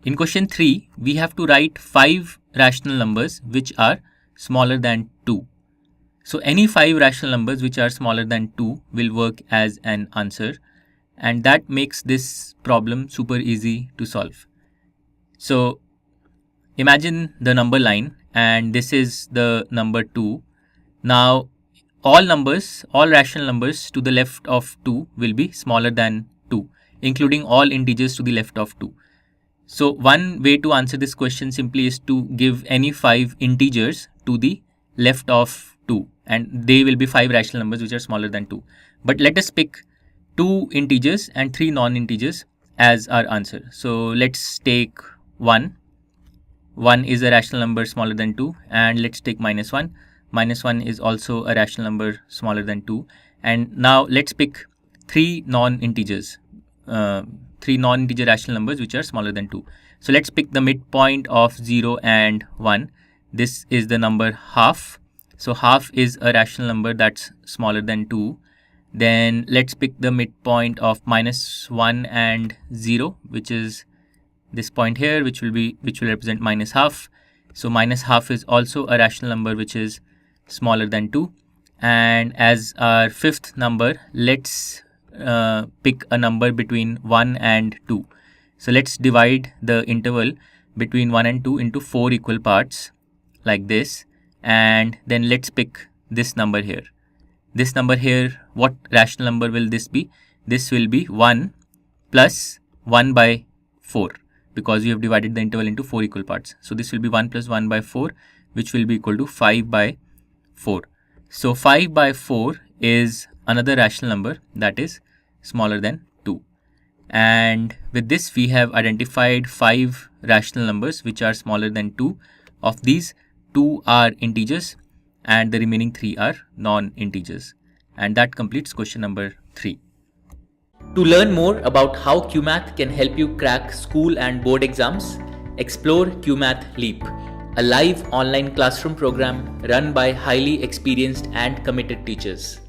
In question 3, we have to write 5 rational numbers which are smaller than 2. So any 5 rational numbers which are smaller than 2 will work as an answer, and that makes this problem super easy to solve. So imagine the number line, and this is the number 2. Now all rational numbers to the left of 2 will be smaller than 2, including all integers to the left of 2. So one way to answer this question simply is to give any 5 integers to the left of 2, and they will be 5 rational numbers which are smaller than 2. But let us pick 2 integers and 3 non-integers as our answer. So let's take 1. 1 is a rational number smaller than 2, and let's take minus 1. Minus 1 is also a rational number smaller than 2. And now let's pick 3 non-integers. 3 non-integer rational numbers which are smaller than 2. So let's pick the midpoint of 0 and 1. This is the number half. So half is a rational number that's smaller than 2. Then let's pick the midpoint of minus 1 and 0, which is this point here, which will represent minus half. So minus half is also a rational number which is smaller than 2. And as our fifth number, let's pick a number between 1 and 2. So let's divide the interval between 1 and 2 into 4 equal parts like this, and then let's pick this number here. This number here, what rational number will this be? This will be 1 plus 1 by 4, because we have divided the interval into 4 equal parts. So this will be 1 plus 1 by 4, which will be equal to 5 by 4. So 5 by 4 is another rational number that is smaller than 2. And with this, we have identified 5 rational numbers which are smaller than 2. Of these, 2 are integers and the remaining 3 are non-integers. And that completes question number 3. To learn more about how QMath can help you crack school and board exams, explore QMath Leap, a live online classroom program run by highly experienced and committed teachers.